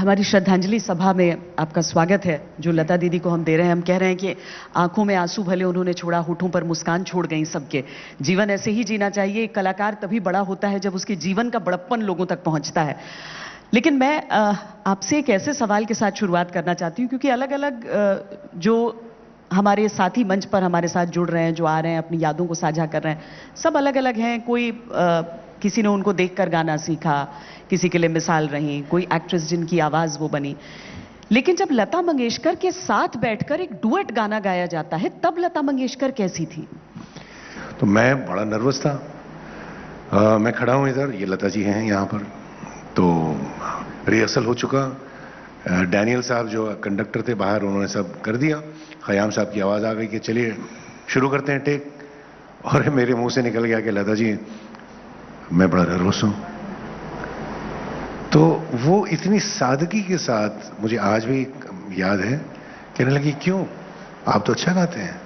हमारी श्रद्धांजलि सभा में आपका स्वागत है जो लता दीदी को हम दे रहे हैं। हम कह रहे हैं कि आंखों में आंसू भले उन्होंने छोड़ा, होठों पर मुस्कान छोड़ गई सबके। जीवन ऐसे ही जीना चाहिए। एक कलाकार तभी बड़ा होता है जब उसके जीवन का बड़प्पन लोगों तक पहुंचता है। लेकिन मैं आपसे एक ऐसे सवाल के साथ शुरुआत करना चाहती हूँ, क्योंकि अलग अलग जो हमारे साथी मंच पर हमारे साथ जुड़ रहे हैं, जो आ रहे हैं, अपनी यादों को साझा कर रहे हैं, सब अलग अलग हैं। कोई किसी ने उनको देखकर गाना सीखा, किसी के लिए मिसाल रही, कोई एक्ट्रेस जिनकी आवाज वो बनी। लेकिन जब लता मंगेशकर के साथ बैठकर एक डुएट गाना गाया जाता है, तब लता मंगेशकर कैसी थी? तो मैं बड़ा नर्वस था। मैं खड़ा हूं इधर, ये लता जी हैं यहाँ पर। तो रिहर्सल हो चुका। डैनियल साहब जो कंडक्टर थे बाहर, उन्होंने सब कर दिया। खयाम साहब की आवाज आ गई कि चलिए शुरू करते हैं टेक। और मेरे मुंह से निकल गया कि लता जी मैं बड़ा नर्वस हूं। तो वो इतनी सादगी के साथ, मुझे आज भी याद है, कहने लगी क्यों, आप तो अच्छा गाते हैं।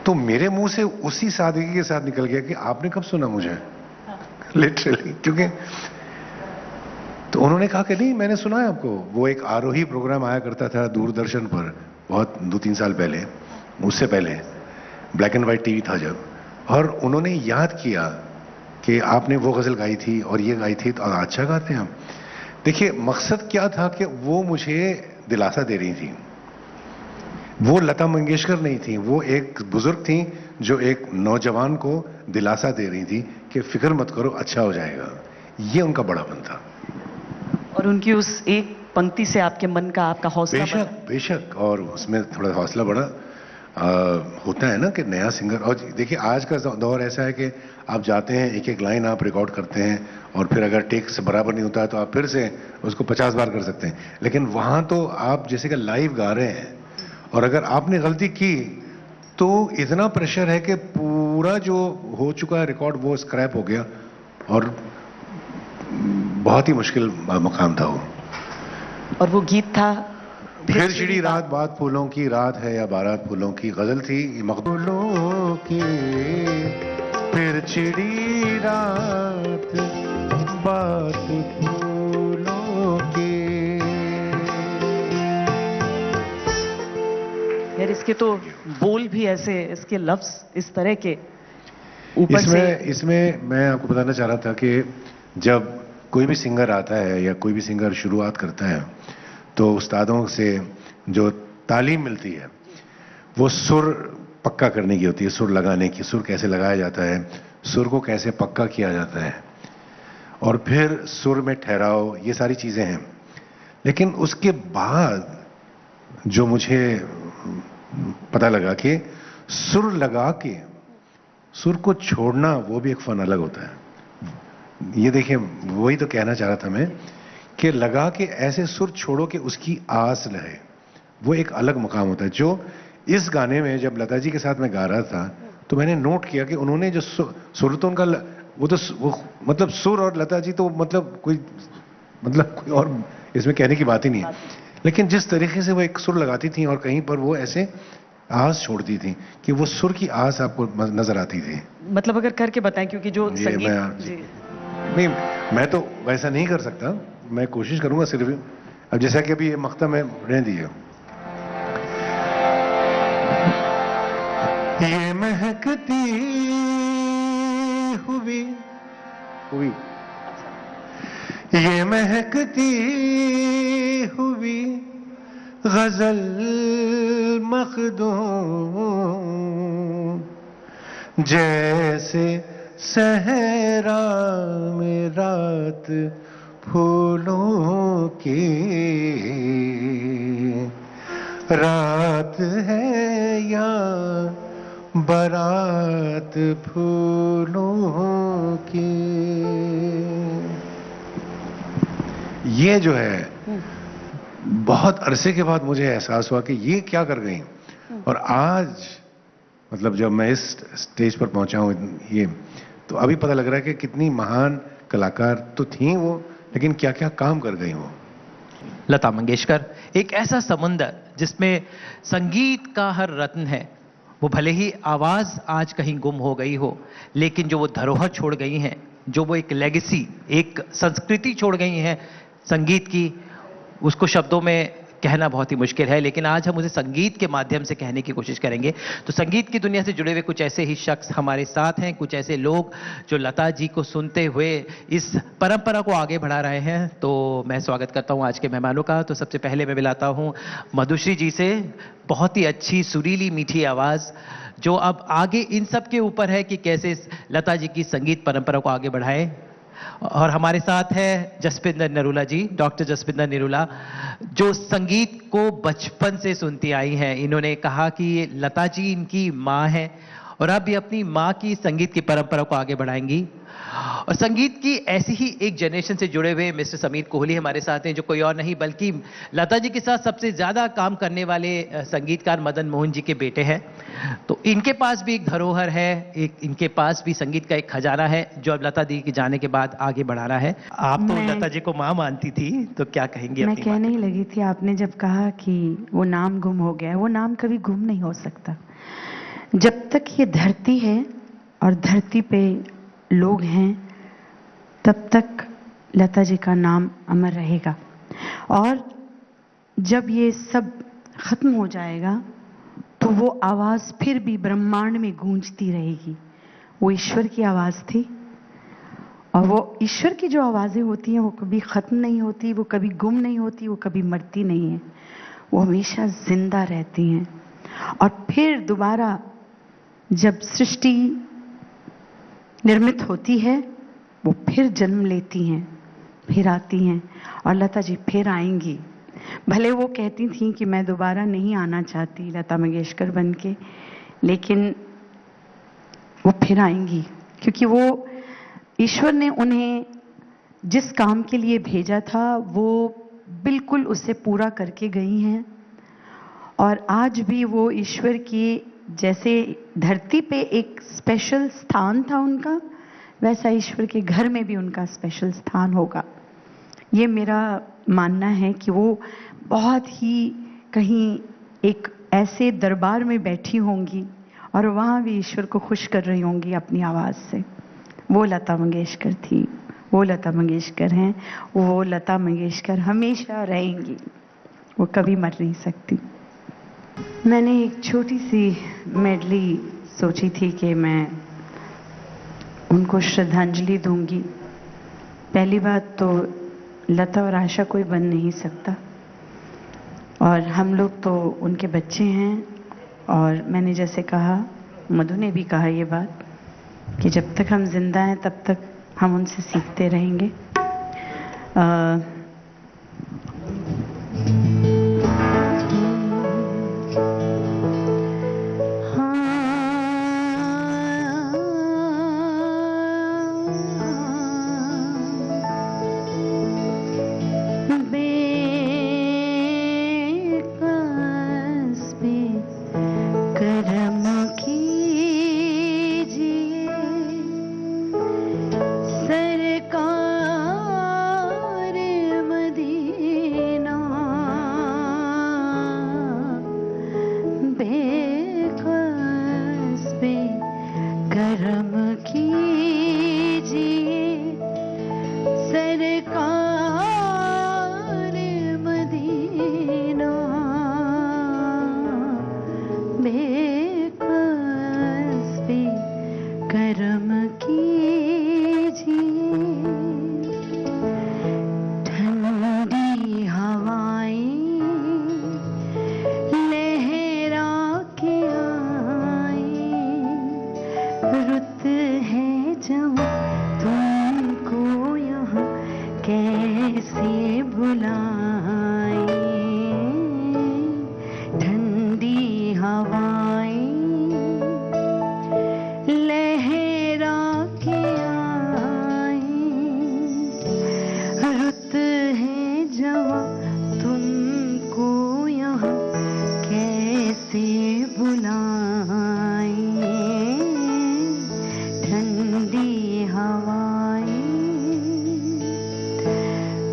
तो मेरे मुंह से उसी सादगी के साथ निकल गया कि आपने कब सुना मुझे, लिटरली। क्योंकि तो उन्होंने कहा कि नहीं, मैंने सुना है आपको। वो एक आरोही प्रोग्राम आया करता था दूरदर्शन पर, बहुत 2-3 साल पहले, उससे पहले ब्लैक एंड व्हाइट टीवी था जब। और उन्होंने याद किया कि आपने वो गजल गाई थी और ये गाई थी, तो अच्छा गाते हैं आप। देखिए मकसद क्या था कि वो मुझे दिलासा दे रही थी। वो लता मंगेशकर नहीं थी, वो एक बुजुर्ग थी जो एक नौजवान को दिलासा दे रही थी कि फिक्र मत करो, अच्छा हो जाएगा। ये उनका बड़ापन था। और उनकी उस एक पंक्ति से आपके मन का, आपका हौसला बेशक बेशक, और उसमें थोड़ा हौसला बढ़ा। होता है ना कि नया सिंगर, और देखिए आज का दौर ऐसा है कि आप जाते हैं, एक एक लाइन आप रिकॉर्ड करते हैं, और फिर अगर टेक से बराबर नहीं होता है तो आप फिर से उसको 50 बार कर सकते हैं। लेकिन वहां तो आप जैसे कि लाइव गा रहे हैं, और अगर आपने गलती की तो इतना प्रेशर है कि पूरा जो हो चुका है रिकॉर्ड वो स्क्रैप हो गया। और बहुत ही मुश्किल मुकाम था वो। और वो गीत था फिर छिड़ी रात, बात फूलों की रात है या बारात फूलों की। गजल थी मकबूलों की, फिर छिड़ी रात, बात फूलों की। यार इसके तो बोल भी ऐसे, इसके लफ्ज इस तरह के ऊपर इसमें मैं आपको बताना चाह रहा था कि जब कोई भी सिंगर आता है या कोई भी सिंगर शुरुआत करता है, तो उस्तादों से जो तालीम मिलती है वो सुर पक्का करने की होती है, सुर लगाने की, सुर कैसे लगाया जाता है, सुर को कैसे पक्का किया जाता है, और फिर सुर में ठहराव, ये सारी चीजें हैं। लेकिन उसके बाद जो मुझे पता लगा कि सुर लगा के सुर को छोड़ना वो भी एक फन अलग होता है। ये देखिए, वही तो कहना चाह रहा था मैं कि लगा के ऐसे सुर छोड़ो कि उसकी आस रहे, वो एक अलग मुकाम होता है। जो इस गाने में जब लता जी के साथ मैं गा रहा था, तो मैंने नोट किया कि उन्होंने जो सुर तो उनका वो मतलब सुर और लता जी तो मतलब कोई और इसमें कहने की बात ही नहीं है। लेकिन जिस तरीके से वो एक सुर लगाती थी और कहीं पर वो ऐसे आस छोड़ती थी कि वो सुर की आस आपको नजर आती थी। मतलब अगर करके बताएं, क्योंकि जो संगीत नहीं, मैं तो वैसा नहीं कर सकता, मैं कोशिश करूंगा सिर्फ। अब जैसा कि अभी ये मख्ता में रहने दिए, ये महकती हुई, ये महकती हुई गजल मखदूम, जैसे सहरा में रात फूलों की, रात है या बारात फूलों की। ये जो है बहुत अरसे के बाद मुझे एहसास हुआ कि ये क्या कर गई। और आज मतलब जब मैं इस स्टेज पर पहुंचा हूं, ये तो अभी पता लग रहा है कि कितनी महान कलाकार तो थी वो, लेकिन क्या क्या काम कर गई वो। लता मंगेशकर एक ऐसा समंदर जिसमें संगीत का हर रत्न है। वो भले ही आवाज आज कहीं गुम हो गई हो, लेकिन जो वो धरोहर छोड़ गई हैं, जो वो एक लेगेसी, एक संस्कृति छोड़ गई हैं संगीत की, उसको शब्दों में कहना बहुत ही मुश्किल है, लेकिन आज हम उसे संगीत के माध्यम से कहने की कोशिश करेंगे। तो संगीत की दुनिया से जुड़े हुए कुछ ऐसे ही शख्स हमारे साथ हैं, कुछ ऐसे लोग जो लता जी को सुनते हुए इस परंपरा को आगे बढ़ा रहे हैं। तो मैं स्वागत करता हूं आज के मेहमानों का। तो सबसे पहले मैं मिलाता हूं मधुश्री जी से, बहुत ही अच्छी सुरीली मीठी आवाज जो अब आगे इन सब के ऊपर है कि कैसे लता जी की संगीत परंपरा को आगे बढ़ाएं। और हमारे साथ है जसपिंदर नरूला जी, डॉक्टर जसपिंदर नरूला, जो संगीत को बचपन से सुनती आई हैं। इन्होंने कहा कि लता जी इनकी माँ है और अब भी अपनी माँ की संगीत की परंपरा को आगे बढ़ाएंगी। और संगीत की ऐसी ही एक जनरेशन से जुड़े हुए मिस्टर समीर कोहली हमारे साथ हैं, जो कोई और नहीं बल्कि लता जी के साथ सबसे ज्यादा काम करने वाले संगीतकार मदन मोहन जी के बेटे हैं। तो इनके पास भी एक धरोहर है, इनके पास भी संगीत का एक खजाना है जो अब लता दी के जाने के बाद आगे बढ़ाना है। आप तो लता जी को माँ मानती थी, तो क्या कहेंगी? मैं कहने ही लगी थी, आपने जब कहा कि वो नाम गुम हो गया है, वो नाम कभी गुम नहीं हो सकता। जब तक ये धरती है और धरती पे लोग हैं, तब तक लता जी का नाम अमर रहेगा। और जब ये सब खत्म हो जाएगा तो वो आवाज फिर भी ब्रह्मांड में गूंजती रहेगी। वो ईश्वर की आवाज थी, और वो ईश्वर की जो आवाजें होती हैं वो कभी खत्म नहीं होती, वो कभी गुम नहीं होती, वो कभी मरती नहीं है, वो हमेशा जिंदा रहती हैं। और फिर दोबारा जब सृष्टि निर्मित होती है, वो फिर जन्म लेती हैं, फिर आती हैं, और लता जी फिर आएंगी। भले वो कहती थी कि मैं दोबारा नहीं आना चाहती लता मंगेशकर बन के, लेकिन वो फिर आएंगी, क्योंकि वो ईश्वर ने उन्हें जिस काम के लिए भेजा था वो बिल्कुल उसे पूरा करके गई हैं। और आज भी वो ईश्वर की, जैसे धरती पे एक स्पेशल स्थान था उनका, वैसा ईश्वर के घर में भी उनका स्पेशल स्थान होगा। ये मेरा मानना है कि वो बहुत ही कहीं एक ऐसे दरबार में बैठी होंगी और वहाँ भी ईश्वर को खुश कर रही होंगी अपनी आवाज़ से। वो लता मंगेशकर थी, वो लता मंगेशकर हैं, वो लता मंगेशकर हमेशा रहेंगी, वो कभी मर नहीं सकती। मैंने एक छोटी सी मेडली सोची थी कि मैं उनको श्रद्धांजलि दूंगी। पहली बात तो लता और आशा कोई बन नहीं सकता, और हम लोग तो उनके बच्चे हैं। और मैंने जैसे कहा, मधु ने भी कहा ये बात, कि जब तक हम जिंदा हैं तब तक हम उनसे सीखते रहेंगे।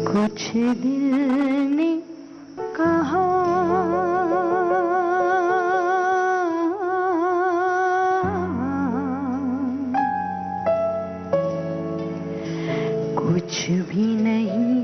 कुछ दिल ने कहा कुछ भी नहीं,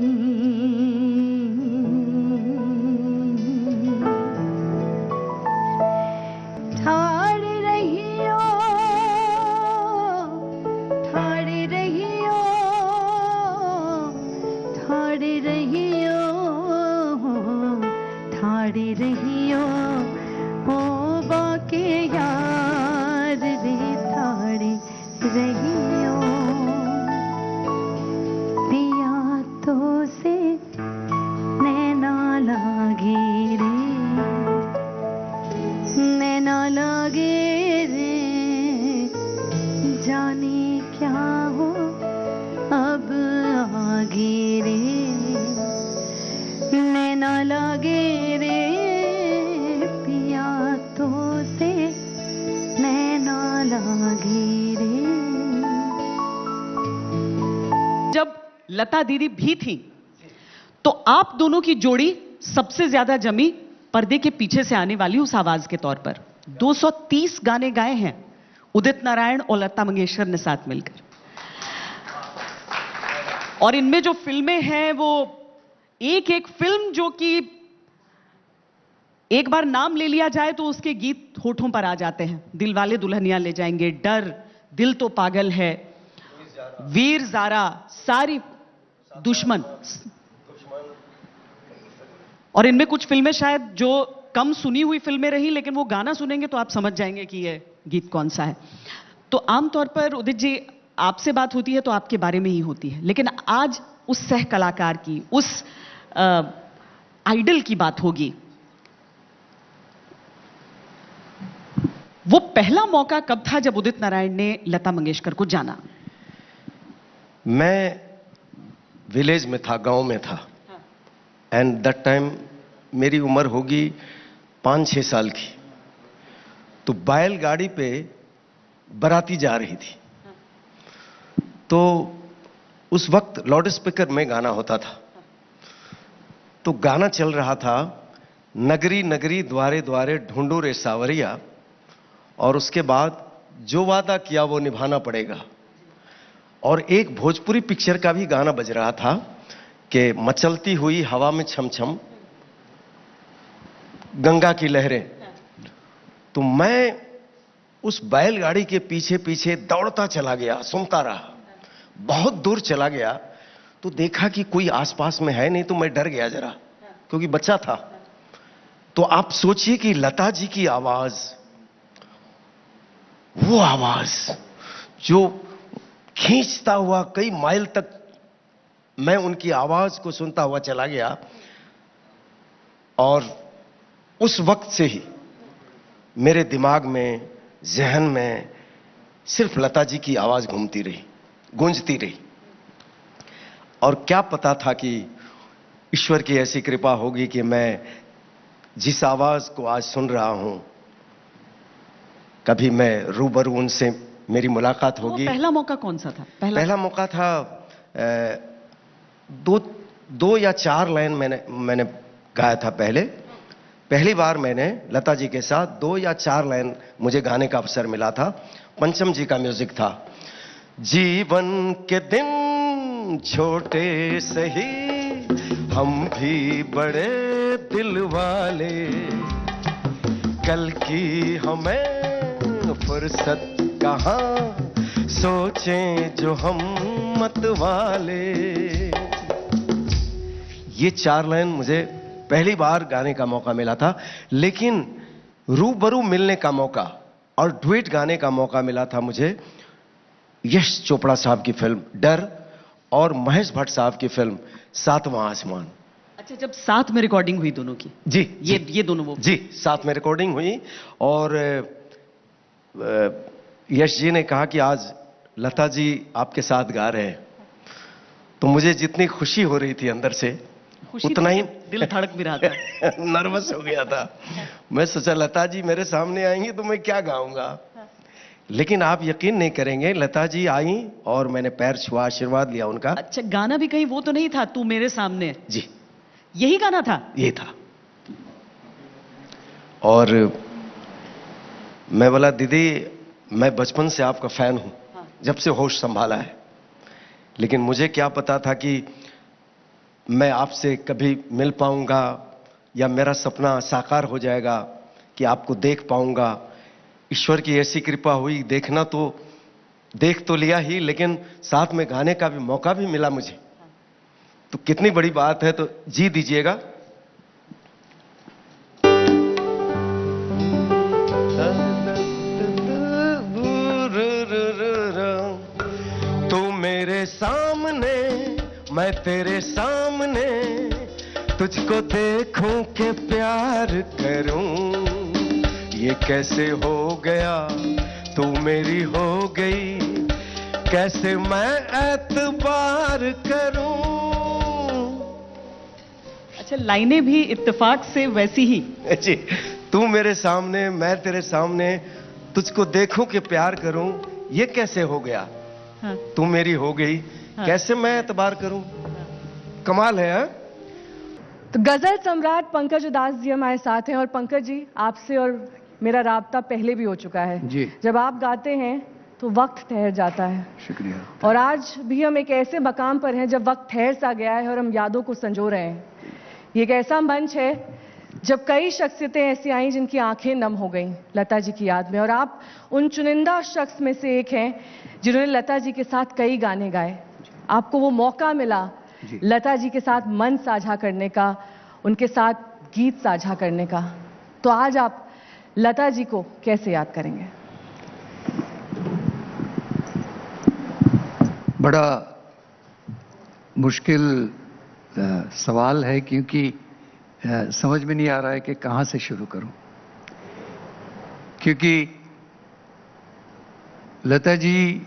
लागे रे। जब लता दीदी भी थी तो आप दोनों की जोड़ी सबसे ज्यादा जमी पर्दे के पीछे से आने वाली उस आवाज के तौर पर। 230 गाने गाए हैं उदित नारायण और लता मंगेशकर ने साथ मिलकर, और इनमें जो फिल्में हैं वो एक एक फिल्म जो कि एक बार नाम ले लिया जाए तो उसके गीत होठों पर आ जाते हैं। दिलवाले दुल्हनिया ले जाएंगे, डर, दिल तो पागल है, वीर ज़ारा, सारी, दुश्मन, और इनमें कुछ फिल्में शायद जो कम सुनी हुई फिल्में रही, लेकिन वो गाना सुनेंगे तो आप समझ जाएंगे कि ये गीत कौन सा है। तो आमतौर पर उदित जी आपसे बात होती है तो आपके बारे में ही होती है, लेकिन आज उस सह कलाकार की, उस आइडल की बात होगी। वो पहला मौका कब था जब उदित नारायण ने लता मंगेशकर को जाना? मैं विलेज में था, गांव में था, एंड दैट टाइम मेरी उम्र होगी 5-6 साल की। तो बैलगाड़ी पे बाराती जा रही थी, तो उस वक्त लाउड स्पीकर में गाना होता था। तो गाना चल रहा था, नगरी नगरी द्वारे द्वारे ढूंढो रे सावरिया, और उसके बाद जो वादा किया वो निभाना पड़ेगा। और एक भोजपुरी पिक्चर का भी गाना बज रहा था कि मचलती हुई हवा में छम छम गंगा की लहरें। तो मैं उस बैलगाड़ी के पीछे पीछे दौड़ता चला गया, सुनता रहा, बहुत दूर चला गया तो देखा कि कोई आसपास में है नहीं, तो मैं डर गया जरा, क्योंकि बच्चा था। तो आप सोचिए कि लता जी की आवाज, वो आवाज जो खींचता हुआ कई माइल तक, मैं उनकी आवाज को सुनता हुआ चला गया, और उस वक्त से ही मेरे दिमाग में, जहन में सिर्फ लता जी की आवाज घूमती रही, गूंजती रही। और क्या पता था कि ईश्वर की ऐसी कृपा होगी कि मैं जिस आवाज को आज सुन रहा हूं, कभी मैं रूबरू उनसे मेरी मुलाकात होगी। पहला मौका कौन सा था? पहला मौका था दो या 4 लाइन मैंने गाया था। पहली बार मैंने लता जी के साथ 2 या 4 लाइन मुझे गाने का अवसर मिला था। पंचम जी का म्यूजिक था। जीवन के दिन छोटे सही, हम भी बड़े दिल वाले, कल की हमें फुर्सत कहाँ, सोचें जो हम मत वाले। ये 4 लाइन मुझे पहली बार गाने का मौका मिला था, लेकिन रूबरू मिलने का मौका और ड्यूट गाने का मौका मिला था मुझे यश चोपड़ा साहब की फिल्म डर और महेश भट्ट साहब की फिल्म सातवां आसमान। अच्छा, जब साथ में रिकॉर्डिंग हुई दोनों की? जी, ये दोनों वो? जी, साथ में रिकॉर्डिंग हुई, और यश जी ने कहा कि आज लता जी आपके साथ गा रहे हैं, तो मुझे जितनी खुशी हो रही थी अंदर से, उतना ही दिल धड़क भी रहा था। नर्वस हो गया था। मैं सोचा लता जी मेरे सामने आएंगी तो मैं क्या गाऊंगा, लेकिन आप यकीन नहीं करेंगे, लता जी आई और मैंने पैर छुआ, आशीर्वाद लिया उनका। अच्छा, गाना भी कहीं वो तो नहीं था तू मेरे सामने? जी, यही गाना था? ये था। और मैं बोला दीदी मैं बचपन से आपका फैन हूं, जब से होश संभाला है, लेकिन मुझे क्या पता था कि मैं आपसे कभी मिल पाऊंगा या मेरा सपना साकार हो जाएगा कि आपको देख पाऊंगा। ईश्वर की ऐसी कृपा हुई, देखना तो देख तो लिया ही, लेकिन साथ में गाने का भी मौका भी मिला मुझे, तो कितनी बड़ी बात है। तो जी दीजिएगा। तू मेरे सामने, मैं तेरे सामने, तुझको देखूं के प्यार करूं, ये कैसे हो गया, तू मेरी हो गई, कैसे मैं एतबार करूं। अच्छा, लाइनें भी इत्तेफाक से वैसी ही? जी, तू मेरे सामने, मैं तेरे सामने, तुझको देखूं कि प्यार करूं, ये कैसे हो गया? हाँ। तू मेरी हो गई, कैसे मैं एतबार करूं? कमाल है। हाँ? तो गजल सम्राट पंकज उदास जी हमारे साथ हैं। और पंकज जी, आपसे और मेरा राब्ता पहले भी हो चुका है जी। जब आप गाते हैं तो वक्त ठहर जाता है। शुक्रिया। और आज भी हम एक ऐसे मकाम पर हैं जब वक्त ठहर सा गया है और हम यादों को संजो रहे हैं। ये एक ऐसा मंच है जब कई शख्सियतें ऐसी आई जिनकी आंखें नम हो गईं लता जी की याद में, और आप उन चुनिंदा शख्स में से एक हैं जिन्होंने लता जी के साथ कई गाने गाए। आपको वो मौका मिला लता जी के साथ मन साझा करने का, उनके साथ गीत साझा करने का, तो आज आप लता जी को कैसे याद करेंगे? बड़ा मुश्किल सवाल है, क्योंकि समझ में नहीं आ रहा है कि कहां से शुरू करूं। क्योंकि लता जी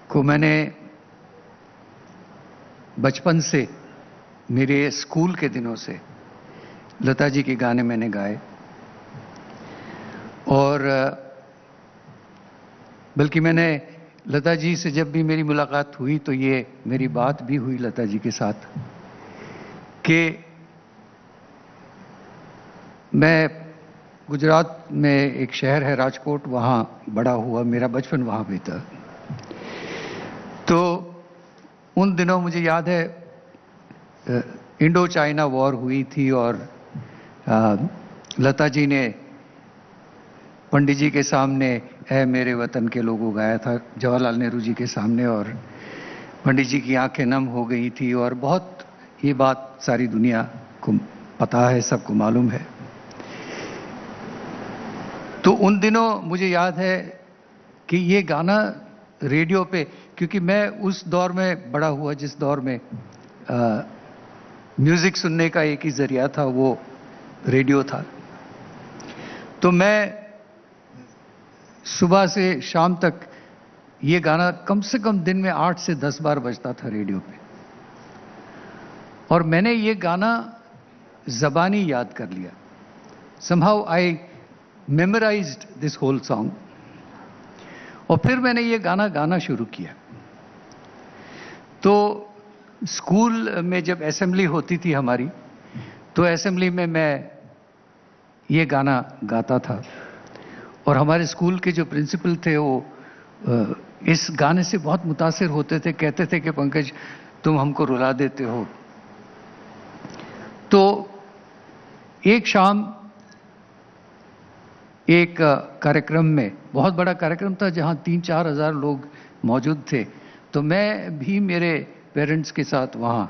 को मैंने बचपन से, मेरे स्कूल के दिनों से लता जी के गाने मैंने गाए, और बल्कि मैंने लता जी से जब भी मेरी मुलाकात हुई तो ये मेरी बात भी हुई लता जी के साथ कि मैं गुजरात में एक शहर है राजकोट, वहाँ बड़ा हुआ, मेरा बचपन वहाँ बीता। तो उन दिनों मुझे याद है इंडो चाइना वॉर हुई थी और लता जी ने पंडित जी के सामने ऐ मेरे वतन के लोगों गाया था, जवाहरलाल नेहरू जी के सामने, और पंडित जी की आंखें नम हो गई थी। और बहुत, ये बात सारी दुनिया को पता है, सबको मालूम है। तो उन दिनों मुझे याद है कि ये गाना रेडियो पे, क्योंकि मैं उस दौर में बड़ा हुआ जिस दौर में म्यूजिक सुनने का एक ही जरिया था, वो रेडियो था। तो मैं सुबह से शाम तक ये गाना कम से कम दिन में 8 से 10 बार बजता था रेडियो पे, और मैंने ये गाना ज़बानी याद कर लिया। somehow I memorized this whole song, और फिर मैंने ये गाना गाना शुरू किया। तो स्कूल में जब असेंबली होती थी हमारी, तो असेंबली में मैं ये गाना गाता था, और हमारे स्कूल के जो प्रिंसिपल थे वो इस गाने से बहुत मुतासिर होते थे, कहते थे कि पंकज तुम हमको रुला देते हो। तो एक शाम एक कार्यक्रम में, बहुत बड़ा कार्यक्रम था जहां 3-4 हज़ार लोग मौजूद थे, तो मैं भी मेरे पेरेंट्स के साथ वहां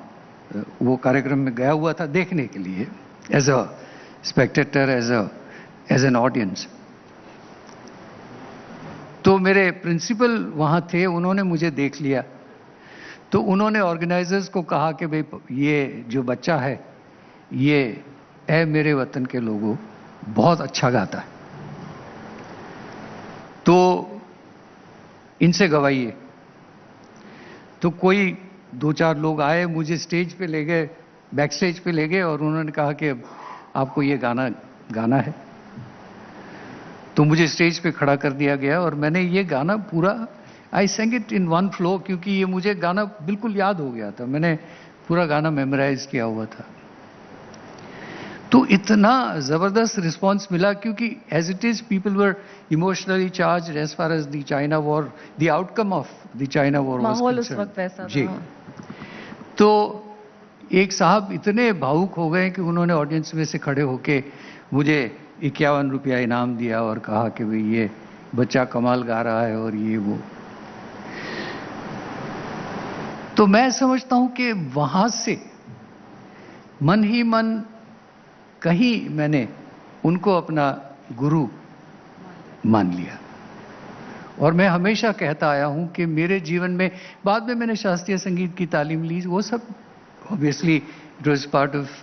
वो कार्यक्रम में गया हुआ था देखने के लिए, as a spectator, as an audience. तो मेरे प्रिंसिपल वहां थे, उन्होंने मुझे देख लिया, तो उन्होंने ऑर्गेनाइजर्स को कहा कि भाई ये जो बच्चा है ये ऐ मेरे वतन के लोगों बहुत अच्छा गाता है, तो इनसे गवाइए। तो कोई 2-4 लोग आए, मुझे स्टेज पे ले गए, बैक स्टेज पे ले गए, और उन्होंने कहा कि अब आपको ये गाना गाना है। तो मुझे स्टेज पे खड़ा कर दिया गया और मैंने ये गाना पूरा, आई saying it in one flow, क्योंकि ये मुझे गाना बिल्कुल याद हो गया था, मैंने पूरा गाना मेमोराइज किया हुआ था। तो इतना ज़बरदस्त रिस्पांस मिला, क्योंकि as it is people were emotionally charged as far as the China war, the outcome of the China war was माहौल उस वक्त वैसा था। जी। तो एक साहब इतने भावुक हो गए कि उन्होंने ऑडियंस में से खड़े होके मुझे 51 रुपया इनाम दिया और कहा कि भाई ये बच्चा कमाल गा रहा है और ये वो। तो मैं समझता हूं कि वहां से मन ही मन कहीं मैंने उनको अपना गुरु मान लिया, और मैं हमेशा कहता आया हूं कि मेरे जीवन में, बाद में मैंने शास्त्रीय संगीत की तालीम ली, वो सब obviously it was part of,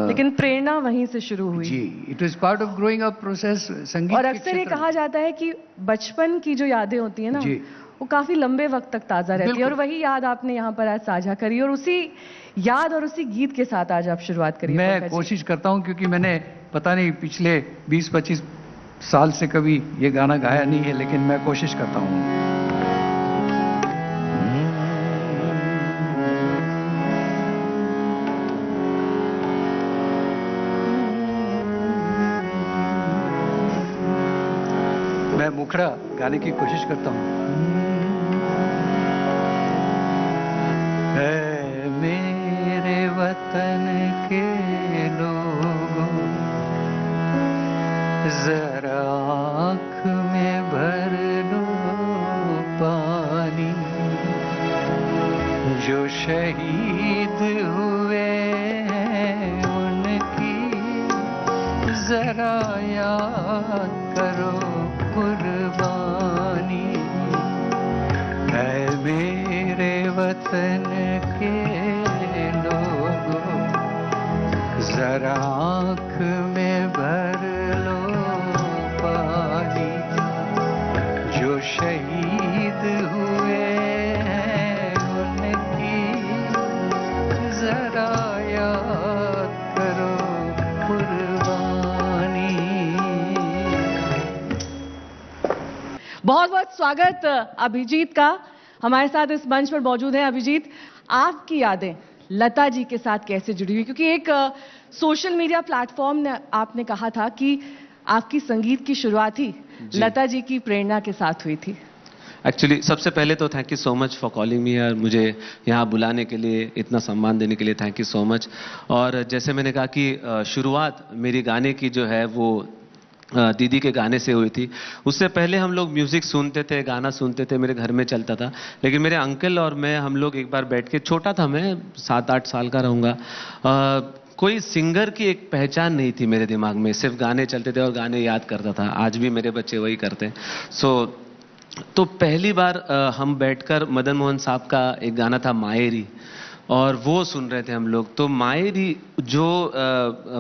लेकिन प्रेरणा वहीं से शुरू हुई। जी, it was part of growing up process संगीत। और अक्सर ये कहा जाता है कि बचपन की जो यादें होती है ना, जी, वो काफी लंबे वक्त तक ताजा रहती है, और वही याद आपने यहाँ पर आज साझा करी, और उसी याद और उसी गीत के साथ आज आप शुरुआत करिए। मैं कोशिश करता हूं, क्योंकि मैंने पता नहीं पिछले 20-25 साल से कभी ये गाना गाया नहीं है, लेकिन मैं कोशिश करता हूँ। मैं मुखड़ा गाने की कोशिश करता हूँ। ऐ मेरे वतन के लोगों, जरा आँख में भर लो पानी, जो शहीद हुए हैं उनकी जरा याद करो कुर्बानी। ऐ मेरे वतन के लोगों, जरा आँख में भर लो पानी, जो शहीद हुए हैं उनकी जरा याद करो कुर्बानी। बहुत बहुत स्वागत अभिजीत का हमारे साथ इस मंच पर मौजूद है। अभिजीत, आपकी यादें लता जी के साथ कैसे जुड़ी हुई, क्योंकि एक सोशल मीडिया प्लेटफॉर्म ने आपने कहा था कि आपकी संगीत की शुरुआत ही लता जी की प्रेरणा के साथ हुई थी। एक्चुअली सबसे पहले तो thank you so much for calling me यार, मुझे यहाँ बुलाने के लिए, इतना सम्मान देने के लिए थैंक यू सो मच। और जैसे मैंने कहा कि शुरुआत मेरी गाने की जो है वो दीदी के गाने से हुई थी। उससे पहले हम लोग म्यूजिक सुनते थे, गाना सुनते थे, मेरे घर में चलता था। लेकिन मेरे अंकल और मैं, हम लोग एक बार बैठ के, छोटा था मैं, 7-8 साल का रहूँगा, कोई सिंगर की एक पहचान नहीं थी मेरे दिमाग में, सिर्फ गाने चलते थे और गाने याद करता था। आज भी मेरे बच्चे वही करते हैं। तो पहली बार हम बैठकर मदन मोहन साहब का एक गाना था मायरी, और वो सुन रहे थे हम लोग। तो मायरी जो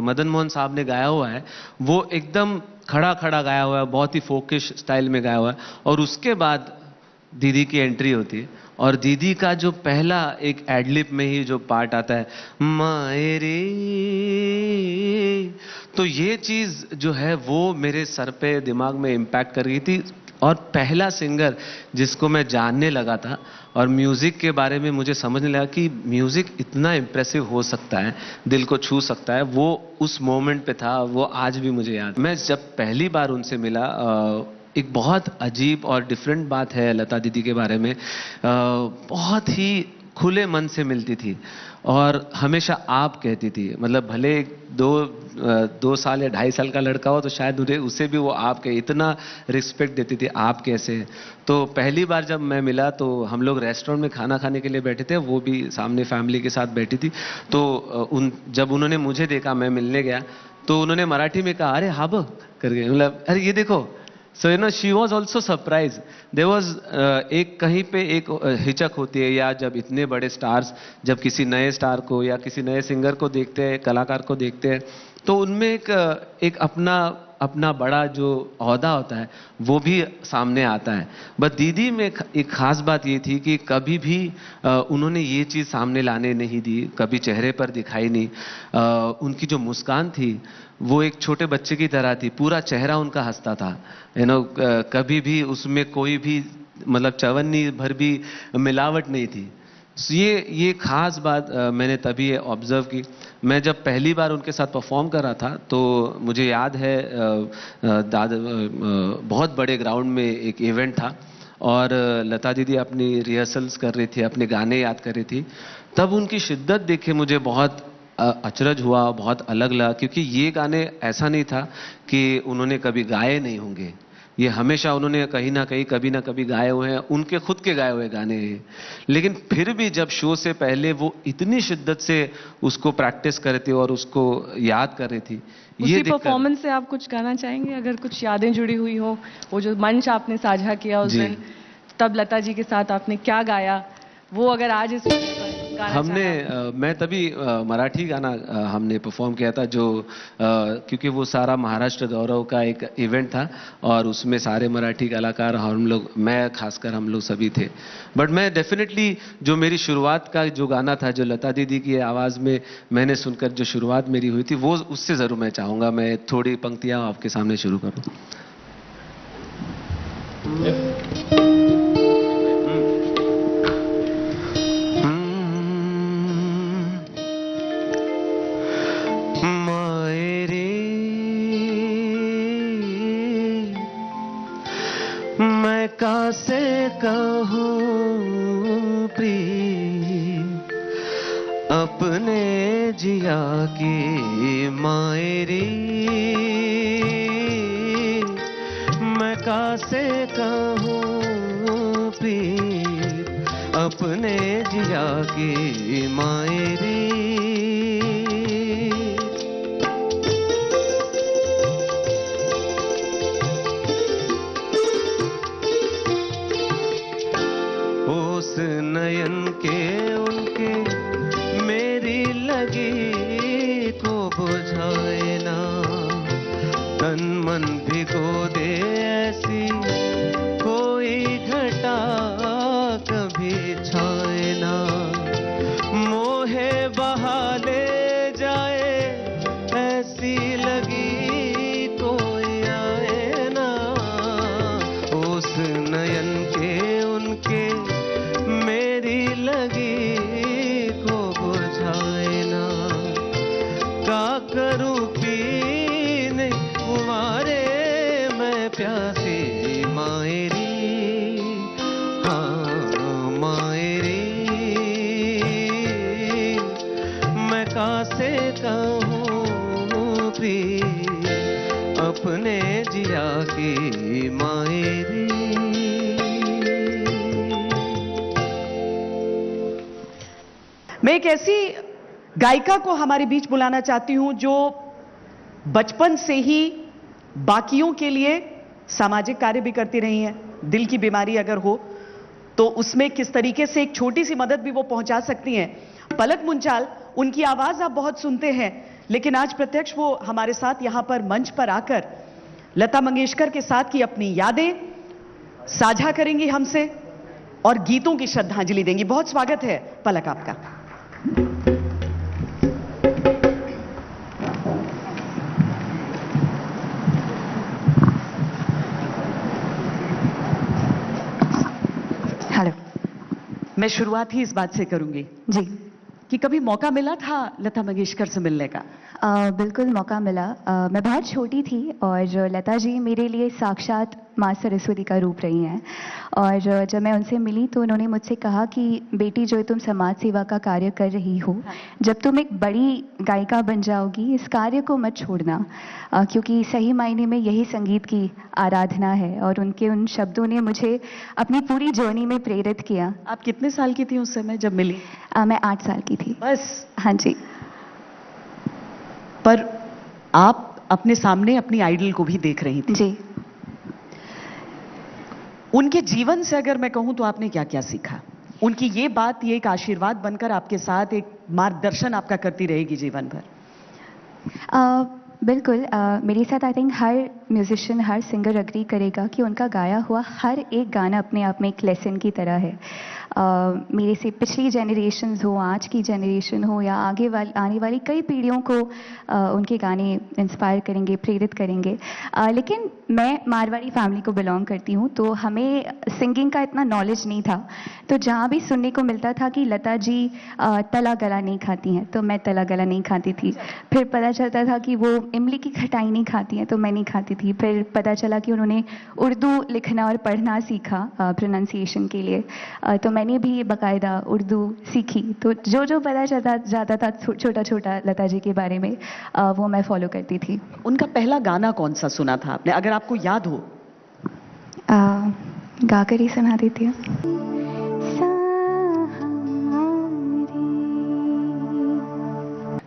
मदन मोहन साहब ने गाया हुआ है वो एकदम खड़ा खड़ा गाया हुआ है, बहुत ही फोकिश स्टाइल में गाया हुआ है। और उसके बाद दीदी की एंट्री होती है, और दीदी का जो पहला एक एडलिप में ही जो पार्ट आता है मायरी, तो ये चीज जो है वो मेरे सर पे, दिमाग में इम्पैक्ट कर गई थी। और पहला सिंगर जिसको मैं जानने लगा था और म्यूजिक के बारे में मुझे समझने लगा कि म्यूजिक इतना इम्प्रेसिव हो सकता है, दिल को छू सकता है, वो उस मोमेंट पे था। वो आज भी मुझे याद। मैं जब पहली बार उनसे मिला, एक बहुत अजीब और डिफरेंट बात है लता दीदी के बारे में, बहुत ही खुले मन से मिलती थी और हमेशा आप कहती थी। मतलब भले 2 साल या 2.5 साल का लड़का हो तो शायद उसे भी वो आप कहे, इतना रिस्पेक्ट देती थी। आप कैसे? तो पहली बार जब मैं मिला तो हम लोग रेस्टोरेंट में खाना खाने के लिए बैठे थे, वो भी सामने फैमिली के साथ बैठी थी। तो जब उन्होंने मुझे देखा, मैं मिलने गया, तो उन्होंने मराठी में कहा, अरे हाब करके, मतलब अरे ये देखो। So you know she was also surprise. There was एक कहीं पे एक हिचक होती है, या जब इतने बड़े स्टार्स जब किसी नए स्टार को या किसी नए सिंगर को देखते हैं, कलाकार को देखते हैं, तो उनमें एक अपना बड़ा जो ओहदा होता है वो भी सामने आता है। बट दीदी में एक खास बात ये थी कि कभी भी उन्होंने ये चीज़ सामने लाने नहीं दी, कभी चेहरे पर दिखाई नहीं। उनकी जो मुस्कान थी वो एक छोटे बच्चे की तरह थी, पूरा चेहरा उनका हंसता था। यू नो कभी भी उसमें कोई भी मतलब चवन्नी भर भी मिलावट नहीं थी। ये खास बात मैंने तभी ऑब्जर्व की। मैं जब पहली बार उनके साथ परफॉर्म कर रहा था तो मुझे याद है बहुत बड़े ग्राउंड में एक इवेंट था और लता दीदी अपनी रिहर्सल्स कर रही थी, अपने गाने याद कर रही थी। तब उनकी शिद्दत देखे मुझे बहुत अचरज हुआ, बहुत अलग लगा, क्योंकि ये गाने ऐसा नहीं था कि उन्होंने कभी गाए नहीं होंगे। ये हमेशा उन्होंने कहीं ना कहीं कभी ना कभी गाए हुए हैं, उनके खुद के गाए हुए गाने हैं। लेकिन फिर भी जब शो से पहले वो इतनी शिद्दत से उसको प्रैक्टिस कर रही थी और उसको याद कर रही थी। ये परफॉर्मेंस से आप कुछ गाना चाहेंगे, अगर कुछ यादें जुड़ी हुई हो? वो जो मंच आपने साझा किया उस दिन, तब लता जी के साथ आपने क्या गाया, वो अगर आज इस हमने मैं तभी मराठी गाना हमने परफॉर्म किया था जो क्योंकि वो सारा महाराष्ट्र गौरव का एक इवेंट था और उसमें सारे मराठी कलाकार हम लोग, मैं खासकर हम लोग सभी थे। बट मैं डेफिनेटली जो मेरी शुरुआत का जो गाना था जो लता दीदी की आवाज़ में मैंने सुनकर जो शुरुआत मेरी हुई थी वो उससे ज़रूर मैं चाहूँगा मैं थोड़ी पंक्तियाँ आपके सामने शुरू करूँ। मैं कासे कहूँ प्रीत अपने जिया की मायरी, मैं कासे कहूँ प्रीत अपने जिया की मायरी। उस नयन के उनके मेरी लगी को बुझाए ना, तन मन भिगो दे ऐसी कोई घटा कभी छाए ना, मोहे बहा ले जाए ऐसी लगी कोई आए ना। उस नयन के उनके मेरी लगी को बुझाए ना, का करूं पीने कुंवारे मैं प्यासी मायरी, हाँ मायरी। मैं कासे कहूँ प्रीत अपने जिया की मायरी। मैं एक ऐसी गायिका को हमारे बीच बुलाना चाहती हूं जो बचपन से ही बाकियों के लिए सामाजिक कार्य भी करती रही हैं। दिल की बीमारी अगर हो तो उसमें किस तरीके से एक छोटी सी मदद भी वो पहुंचा सकती हैं। पलक मुंचाल, उनकी आवाज आप बहुत सुनते हैं, लेकिन आज प्रत्यक्ष वो हमारे साथ यहां पर मंच पर आकर लता मंगेशकर के साथ की अपनी यादें साझा करेंगी हमसे और गीतों की श्रद्धांजलि देंगी। बहुत स्वागत है पलक आपका। हेलो। मैं शुरुआत ही इस बात से करूंगी जी। कि कभी मौका मिला था लता मंगेशकर से मिलने का? बिल्कुल मौका मिला। मैं बहुत छोटी थी और लता जी मेरे लिए साक्षात माँ सरस्वती का रूप रही हैं। और जब मैं उनसे मिली तो उन्होंने मुझसे कहा कि बेटी जो तुम समाज सेवा का कार्य कर रही हो, जब तुम एक बड़ी गायिका बन जाओगी इस कार्य को मत छोड़ना, क्योंकि सही मायने में यही संगीत की आराधना है। और उनके उन शब्दों ने मुझे अपनी पूरी जर्नी में प्रेरित किया। आप कितने साल की थी उस समय जब मिली? मैं 8 साल की थी बस। हाँ जी। पर आप अपने सामने अपनी आइडल को भी देख रही थी। जी। उनके जीवन से अगर मैं कहूं तो आपने क्या क्या सीखा? उनकी ये बात, ये एक आशीर्वाद बनकर आपके साथ एक मार्गदर्शन आपका करती रहेगी जीवन भर। बिल्कुल। मेरे साथ आई थिंक हर म्यूजिशियन, हर सिंगर एग्री करेगा कि उनका गाया हुआ हर एक गाना अपने आप में एक लेसन की तरह है। मेरे से पिछली जनरेशन्स हो, आज की जनरेशन हो या आने वाली कई पीढ़ियों को उनके गाने इंस्पायर करेंगे, प्रेरित करेंगे। लेकिन मैं मारवाड़ी फैमिली को बिलोंग करती हूँ, तो हमें सिंगिंग का इतना नॉलेज नहीं था। तो जहाँ भी सुनने को मिलता था कि लता जी तला गला नहीं खाती हैं, तो मैं तला गला नहीं खाती थी। फिर पता चलता था कि वो इमली की खटाई नहीं खाती हैं, तो मैं नहीं खाती थी। फिर पता चला कि उन्होंने उर्दू लिखना और पढ़ना सीखा प्रोनाउंसिएशन के लिए, तो मैंने भी बाकायदा उर्दू सीखी। तो जो पता चलता जाता था छोटा छोटा लता जी के बारे में, वो मैं फॉलो करती थी। उनका पहला गाना कौन सा सुना था आपने, अगर आपको याद हो? गाकर ही सुना देती हूँ।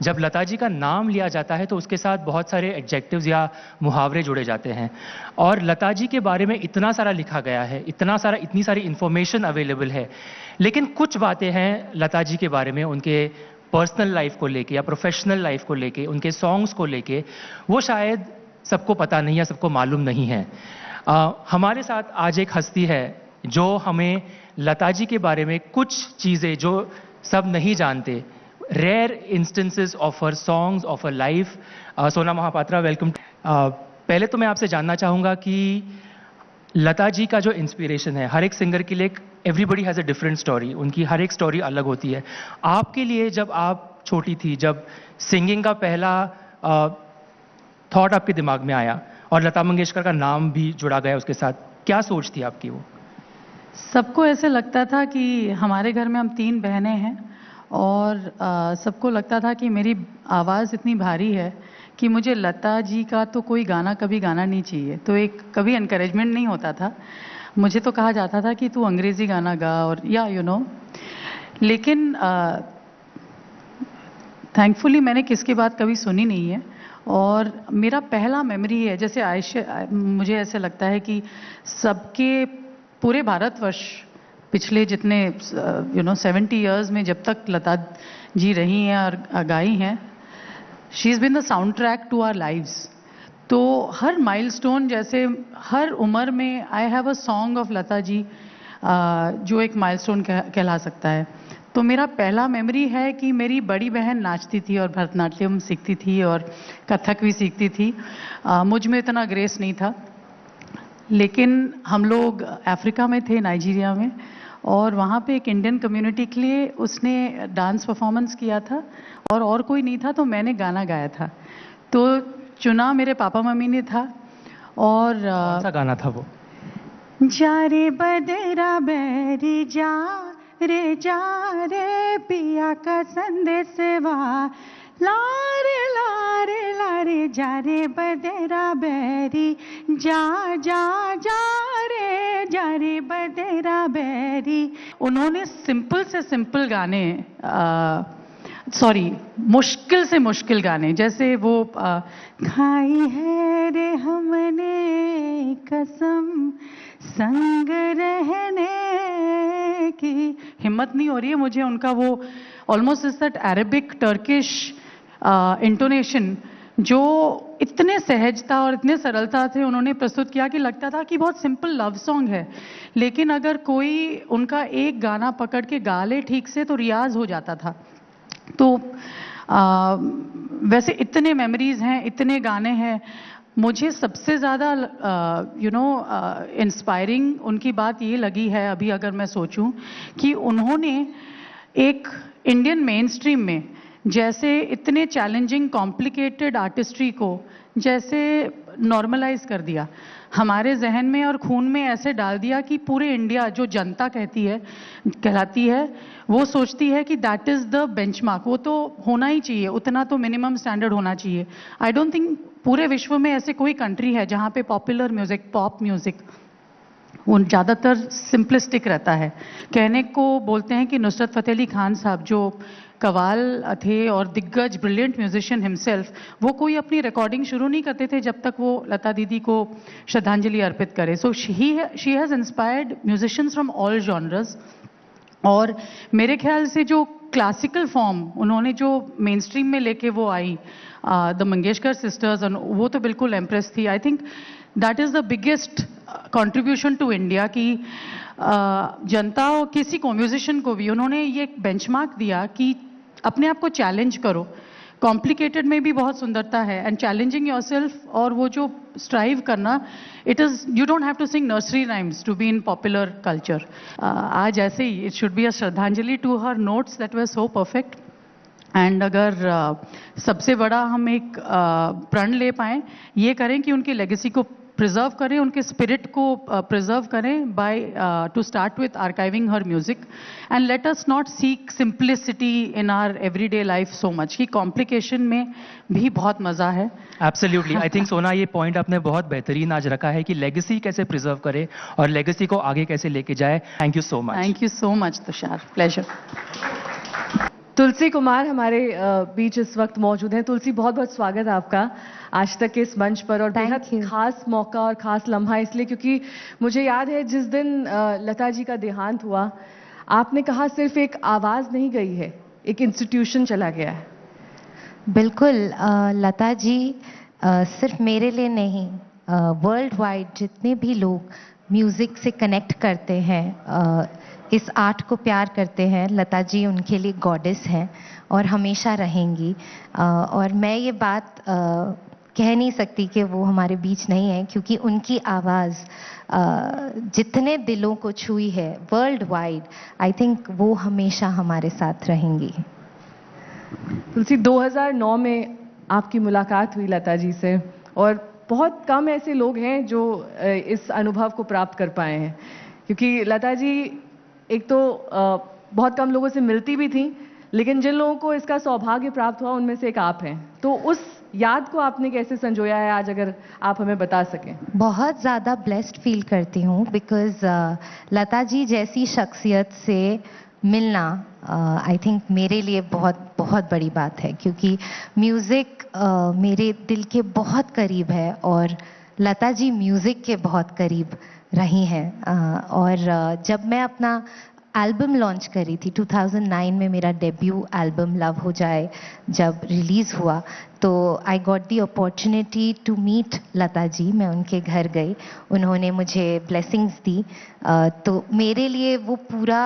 जब लता जी का नाम लिया जाता है तो उसके साथ बहुत सारे एडजेक्टिव्स या मुहावरे जुड़े जाते हैं, और लता जी के बारे में इतना सारा लिखा गया है, इतनी सारी इंफॉर्मेशन अवेलेबल है, लेकिन कुछ बातें हैं लता जी के बारे में, उनके पर्सनल लाइफ को लेके या प्रोफेशनल लाइफ को लेके, उनके सॉन्ग्स को लेके, वो शायद सबको पता नहीं है, सबको मालूम नहीं है। हमारे साथ आज एक हस्ती है जो हमें लता जी के बारे में कुछ चीज़ें जो सब नहीं जानते, rare instances of her songs, of her life. Sona Mohapatra, welcome. पहले तो मैं आपसे जानना चाहूँगा कि लता जी का जो इंस्पिरेशन है, हर एक सिंगर के लिए everybody has a different story, उनकी हर एक स्टोरी अलग होती है। आपके लिए जब आप छोटी थी, जब सिंगिंग का पहला थॉट आपके दिमाग में आया और लता मंगेशकर का नाम भी जुड़ा गया उसके साथ, क्या सोच थी आपकी वो? सबको ऐसे लगता था कि हमारे घर में हम 3 बहनें हैं और सबको लगता था कि मेरी आवाज़ इतनी भारी है कि मुझे लता जी का तो कोई गाना कभी गाना नहीं चाहिए, तो एक कभी एनकरेजमेंट नहीं होता था। मुझे तो कहा जाता था कि तू अंग्रेज़ी गाना गा, और लेकिन थैंकफुली मैंने किसकी बात कभी सुनी नहीं है। और मेरा पहला मेमोरी है, जैसे मुझे ऐसे लगता है कि सबके पूरे भारतवर्ष पिछले जितने 70 इयर्स में जब तक लता जी रही हैं और गाई हैं, she is been the sound track to our lives. तो हर माइलस्टोन, जैसे हर उम्र में I have a song of Lata ji जो एक माइलस्टोन कहला सकता है। तो मेरा पहला मेमोरी है कि मेरी बड़ी बहन नाचती थी और भरतनाट्यम सीखती थी और कथक भी सीखती थी। मुझ में इतना ग्रेस नहीं था, लेकिन हम लोग अफ्रीका में थे, नाइजीरिया में, और वहाँ पे एक इंडियन कम्युनिटी के लिए उसने डांस परफॉर्मेंस किया था और कोई नहीं था, तो मैंने गाना गाया था। तो चुना मेरे पापा मम्मी ने था। और कौन सा गाना था वो? जा रे बदेरा बैरी जा रे पिया का संदेशवा, लारे लारे लारे जा रे बदेरा बैरी जा जा जा रे बदेरा बैरी। उन्होंने सिंपल से सिंपल गाने, मुश्किल से मुश्किल गाने, जैसे वो खाई है रे हमने कसम संग रहने की, हिम्मत नहीं हो रही है मुझे उनका वो almost is that Arabic Turkish intonation जो इतने सहजता और इतने सरलता से उन्होंने प्रस्तुत किया कि लगता था कि बहुत सिंपल लव सॉन्ग है, लेकिन अगर कोई उनका एक गाना पकड़ के गा ले ठीक से तो रियाज हो जाता था। तो वैसे इतने मेमोरीज हैं, इतने गाने हैं। मुझे सबसे ज़्यादा इंस्पायरिंग उनकी बात ये लगी है, अभी अगर मैं सोचूं, कि उन्होंने एक इंडियन मेन स्ट्रीम में जैसे इतने चैलेंजिंग कॉम्प्लिकेटेड आर्टिस्ट्री को जैसे नॉर्मलाइज कर दिया हमारे जहन में और खून में, ऐसे डाल दिया कि पूरे इंडिया जो जनता कहलाती है वो सोचती है कि दैट इज़ द बेंचमार्क, वो तो होना ही चाहिए, उतना तो मिनिमम स्टैंडर्ड होना चाहिए। आई डोंट थिंक पूरे विश्व में ऐसे कोई कंट्री है जहाँ पे पॉपुलर म्यूज़िक, पॉप म्यूज़िक, वो ज़्यादातर सिंपलिस्टिक रहता है। कहने को बोलते हैं कि नुसरत फ़तेह अली खान साहब जो कवाल थे और दिग्गज ब्रिलियंट म्यूजिशियन हिमसेल्फ, वो कोई अपनी रिकॉर्डिंग शुरू नहीं करते थे जब तक वो लता दीदी को श्रद्धांजलि अर्पित करे। So she has inspired musicians from all genres. और मेरे ख्याल से जो क्लासिकल फॉर्म उन्होंने जो मेन स्ट्रीम में लेके वो आई, द मंगेशकर सिस्टर्स, वो तो बिल्कुल एम्प्रेस थी। I think that is the biggest contribution to India कि जनता और किसी को, म्यूजिशियन को भी उन्होंने ये एक बेंचमार्क दिया कि अपने आप को चैलेंज करो, कॉम्प्लिकेटेड में भी बहुत सुंदरता है, एंड चैलेंजिंग योरसेल्फ, और वो जो स्ट्राइव करना, it is, you don't have to sing nursery rhymes to be in popular culture. आज ऐसे ही it should be a shraddhanjali to her notes that were so perfect. And अगर सबसे बड़ा हम एक प्रण ले पाएँ, ये करें कि उनकी लेगेसी को प्रिजर्व करें, उनके स्पिरिट को प्रिजर्व करें by to start with archiving her music, and let us not seek simplicity in our everyday life so much कि कॉम्प्लिकेशन में भी बहुत मजा है। एब्सोल्युटली, आई थिंक सोना ये पॉइंट आपने बहुत बेहतरीन आज रखा है कि लेगेसी कैसे प्रिजर्व करे और लेगेसी को आगे कैसे लेके जाए। Thank you so much. Thank you so much Tushar, pleasure. Tulsi Kumar हमारे बीच इस वक्त मौजूद हैं। तुलसी, बहुत बहुत स्वागत है आपका आज तक के इस मंच पर, और Thank बेहद you. खास मौका और खास लम्हा इसलिए क्योंकि मुझे याद है जिस दिन लता जी का देहांत हुआ, आपने कहा सिर्फ एक आवाज़ नहीं गई है, एक इंस्टीट्यूशन चला गया है। बिल्कुल, लता जी सिर्फ मेरे लिए नहीं, वर्ल्ड वाइड जितने भी लोग म्यूज़िक से कनेक्ट करते हैं, इस आर्ट को प्यार करते हैं, लता जी उनके लिए गॉडेस हैं और हमेशा रहेंगी। और मैं ये बात कह नहीं सकती कि वो हमारे बीच नहीं है, क्योंकि उनकी आवाज़ जितने दिलों को छुई है वर्ल्ड वाइड, आई थिंक वो हमेशा हमारे साथ रहेंगी। तुलसी, 2009 में आपकी मुलाकात हुई लता जी से, और बहुत कम ऐसे लोग हैं जो इस अनुभव को प्राप्त कर पाए हैं, क्योंकि लता जी एक तो बहुत कम लोगों से मिलती भी थी, लेकिन जिन लोगों को इसका सौभाग्य प्राप्त हुआ उनमें से एक आप हैं। तो उस याद को आपने कैसे संजोया है आज, अगर आप हमें बता सकें? बहुत ज़्यादा ब्लेस्ड फील करती हूँ, बिकॉज़ लता जी जैसी शख्सियत से मिलना आई थिंक मेरे लिए बहुत बहुत बड़ी बात है, क्योंकि म्यूज़िक मेरे दिल के बहुत करीब है और लता जी म्यूज़िक के बहुत करीब रही हैं। और जब मैं अपना एल्बम लॉन्च करी थी 2009 में, मेरा डेब्यू एल्बम लव हो जाए जब रिलीज़ हुआ, तो I got the opportunity to meet Lata ji. मैं उनके घर गई, उन्होंने मुझे ब्लेसिंग्स दी। तो मेरे लिए वो पूरा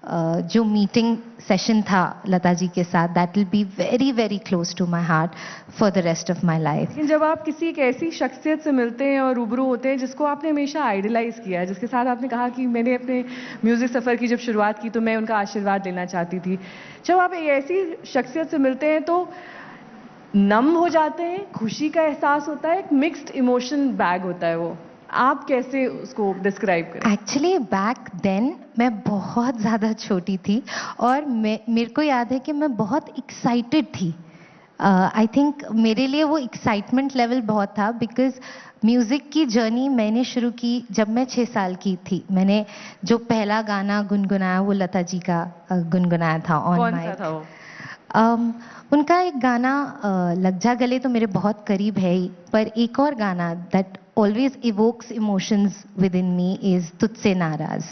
जो मीटिंग सेशन था लता जी के साथ, that will be very very close to my heart for the rest of my life. लेकिन जब आप किसी एक ऐसी शख्सियत से मिलते हैं और रूबरू होते हैं जिसको आपने हमेशा आइडलाइज किया है, जिसके साथ आपने कहा कि मैंने अपने म्यूज़िक सफ़र की जब शुरुआत की तो मैं उनका आशीर्वाद लेना चाहती थी, जब आप एक ऐसी शख्सियत से मिलते हैं तो नम हो जाते हैं, खुशी का एहसास होता है, एक मिक्स्ड इमोशन बैग होता है वो, आप कैसे उसको डिस्क्राइब करें? एक्चुअली बैक देन मैं बहुत ज़्यादा छोटी थी और मेरे को याद है कि मैं बहुत एक्साइटेड थी। आई थिंक मेरे लिए वो एक्साइटमेंट लेवल बहुत था, बिकॉज म्यूज़िक की जर्नी मैंने शुरू की जब मैं 6 साल की थी। मैंने जो पहला गाना गुनगुनाया वो लता जी का गुनगुनाया था ऑन कौन माइक। सा था वो? उनका एक गाना लग जा गले तो मेरे बहुत करीब है ही, पर एक और गाना that always evokes emotions with in me is तुझसे नाराज़।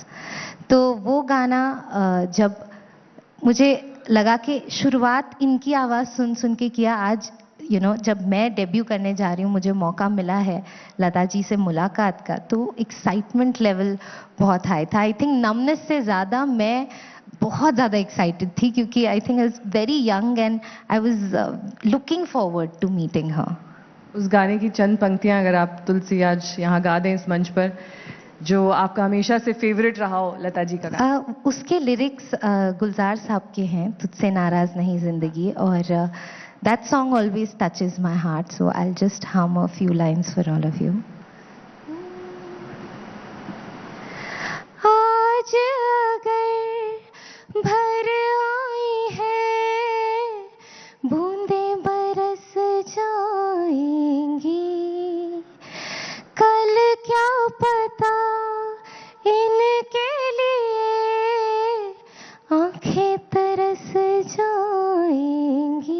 तो वो गाना जब मुझे लगा कि शुरुआत इनकी आवाज़ सुन सुन के किया, आज जब मैं डेब्यू करने जा रही हूँ, मुझे मौका मिला है लता जी से मुलाकात का, तो एक्साइटमेंट लेवल बहुत हाई था। आई थिंक नमनेस से ज़्यादा मैं बहुत ज़्यादा एक्साइटेड थी, क्योंकि I think I was very young and I was looking forward to meeting her. उस गाने की चंद पंक्तियां अगर आप तुलसी आज यहाँ गा दें इस मंच पर, जो आपका हमेशा से फेवरेट रहा हो लता जी का गाना। उसके लिरिक्स गुलजार साहब के हैं, तुझसे नाराज़ नहीं ज़िंदगी, और that song always touches my heart, so I will just hum a few lines for all of you. आज अगर भर आई है बूंदे बरस जाएंगी, कल क्या पता इनके लिए आंखें तरस जाएंगी।